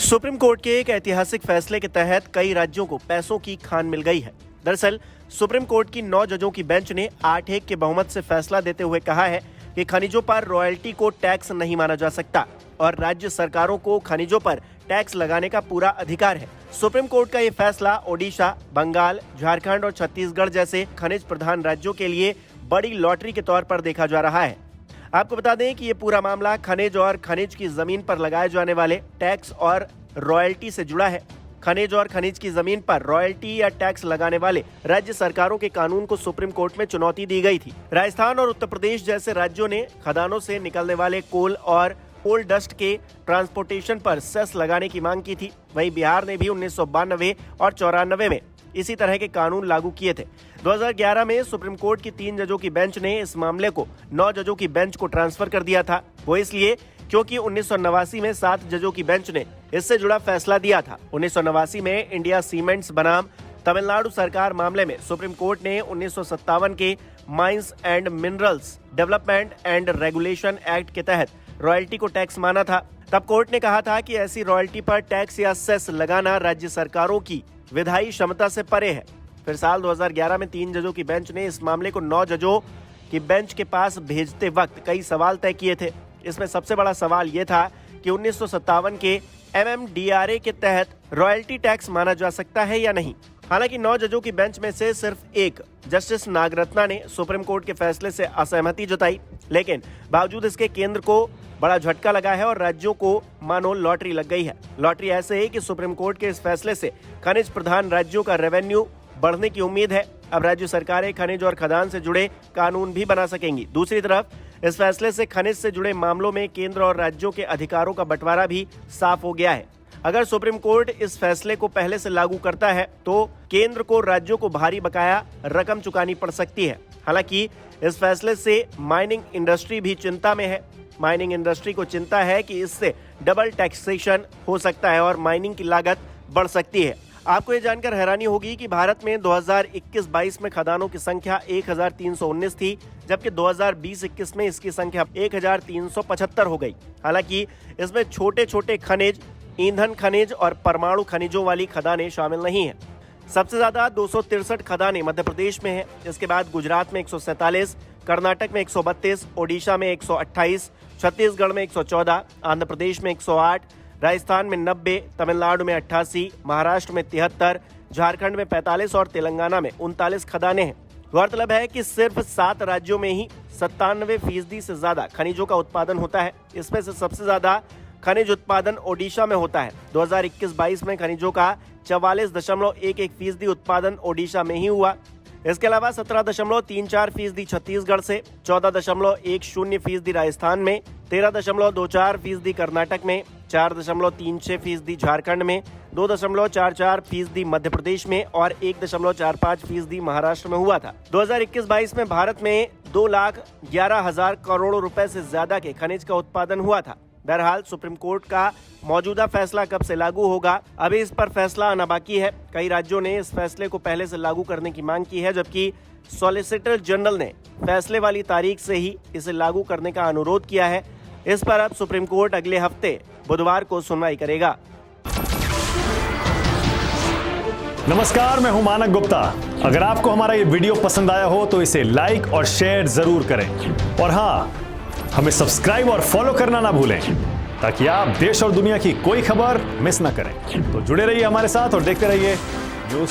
Supreme court के एक ऐतिहासिक फैसले के तहत कई राज्यों को पैसों की खान मिल गई है। दरअसल सुप्रीम कोर्ट की 9 जजों की बेंच ने 8-1 के बहुमत से फैसला देते हुए कहा है कि खनिजों पर रॉयल्टी को टैक्स नहीं माना जा सकता और राज्य सरकारों को खनिजों पर टैक्स लगाने का पूरा अधिकार है। सुप्रीम कोर्ट का ये फैसला ओडिशा, बंगाल, झारखंड और छत्तीसगढ़ जैसे खनिज प्रधान राज्यों के लिए बड़ी लॉटरी के तौर पर देखा जा रहा है। आपको बता दें कि ये पूरा मामला खनिज और खनिज की जमीन पर लगाए जाने वाले टैक्स और रॉयल्टी से जुड़ा है। खनिज और खनिज की जमीन पर रॉयल्टी या टैक्स लगाने वाले राज्य सरकारों के कानून को सुप्रीम कोर्ट में चुनौती दी गई थी। राजस्थान और उत्तर प्रदेश जैसे राज्यों ने खदानों से निकलने वाले कोल और कोल डस्ट के ट्रांसपोर्टेशन पर सेस लगाने की मांग की थी। वहीं बिहार ने भी 1992 और 94 में इसी तरह के कानून लागू किए थे। 2011 में सुप्रीम कोर्ट की 3 जजों की बेंच ने इस मामले को 9 जजों की बेंच को ट्रांसफर कर दिया था। वो इसलिए क्योंकि 1989 में 7 जजों की बेंच ने इससे जुड़ा फैसला दिया था। 1989 में इंडिया सीमेंट्स बनाम तमिलनाडु सरकार मामले में सुप्रीम कोर्ट ने 1957 के mines and minerals development and regulation act के तहत रॉयल्टी को टैक्स माना था। तब कोर्ट ने कहा था कि ऐसी रॉयल्टी पर टैक्स या सेस लगाना राज्य सरकारों की विधायी क्षमता से परे है। फिर साल 2011 में 3 जजों की बेंच ने इस मामले को 9 जजों की बेंच के पास भेजते वक्त कई सवाल तय किए थे। इसमें सबसे बड़ा सवाल ये था कि 1957 के MMDRA के तहत रॉयल्टी टैक्स माना जा सकता है या नहीं। हालांकि 9 जजों की बेंच में से सिर्फ एक जस्टिस नागरत्ना ने सुप्रीम कोर्ट के फैसले से असहमति जताई, लेकिन बावजूद इसके केंद्र को बड़ा झटका लगा है और राज्यों को मानो लॉटरी लग गई है। लॉटरी ऐसे है कि सुप्रीम कोर्ट के इस फैसले से खनिज प्रधान राज्यों का रेवेन्यू बढ़ने की उम्मीद है। अब राज्य सरकारें खनिज और खदान से जुड़े कानून भी बना सकेंगी। दूसरी तरफ इस फैसले से खनिज से जुड़े मामलों में केंद्र और राज्यों के अधिकारों का बंटवारा भी साफ हो गया है। अगर सुप्रीम कोर्ट इस फैसले को पहले से लागू करता है तो केंद्र को राज्यों को भारी बकाया रकम चुकानी पड़ सकती है। हालांकि इस फैसले से माइनिंग इंडस्ट्री भी चिंता में है। माइनिंग इंडस्ट्री को चिंता है कि इससे डबल टैक्सेशन हो सकता है और माइनिंग की लागत बढ़ सकती है। आपको ये जानकर हैरानी होगी कि भारत में 2021-22 में खदानों की संख्या 1319 थी, जबकि 2020-21 में इसकी संख्या 1375 हो गई। हालांकि इसमें छोटे छोटे खनिज, ईंधन खनिज और परमाणु खनिजों वाली खदानें शामिल नहीं हैं। सबसे ज्यादा 263 खदानें मध्य प्रदेश में हैं। इसके बाद गुजरात में 147, कर्नाटक में 132, ओडिशा में 128, छत्तीसगढ़ में 114, आंध्र प्रदेश में 108, राजस्थान में 90, तमिलनाडु में 88, महाराष्ट्र में 73, झारखंड में 45 और तेलंगाना में 39 खदानें हैं। गौरतलब है कि सिर्फ 7 राज्यों में ही 97% से ज्यादा खनिजों का उत्पादन होता है। इसमें से सबसे ज्यादा खनिज उत्पादन ओडिशा में होता है। 2021-22 में खनिजों का 44.11% उत्पादन ओडिशा में ही हुआ। इसके अलावा 17.34% छत्तीसगढ़ से, 14.10% राजस्थान में, 13.24% कर्नाटक में, 4.36% झारखंड में, 2.44% मध्य प्रदेश में और 1.45% महाराष्ट्र में हुआ था। 2021-22 में भारत में 2,11,000 करोड़ रुपए से ज्यादा के खनिज का उत्पादन हुआ था। बहरहाल सुप्रीम कोर्ट का मौजूदा फैसला कब से लागू होगा, अभी इस पर फैसला आना बाकी है। कई राज्यों ने इस फैसले को पहले से लागू करने की मांग की है, जबकि सॉलिसिटर जनरल ने फैसले वाली तारीख से ही इसे लागू करने का अनुरोध किया है। इस पर अब सुप्रीम कोर्ट अगले हफ्ते बुधवार को सुनवाई करेगा। नमस्कार, मैं हूं मानक गुप्ता। अगर आपको हमारा ये वीडियो पसंद आया हो तो इसे लाइक और शेयर जरूर करें और हाँ, हमें सब्सक्राइब और फॉलो करना ना भूलें ताकि आप देश और दुनिया की कोई खबर मिस ना करें। तो जुड़े रहिए हमारे साथ और देखते रहिए न्यूज़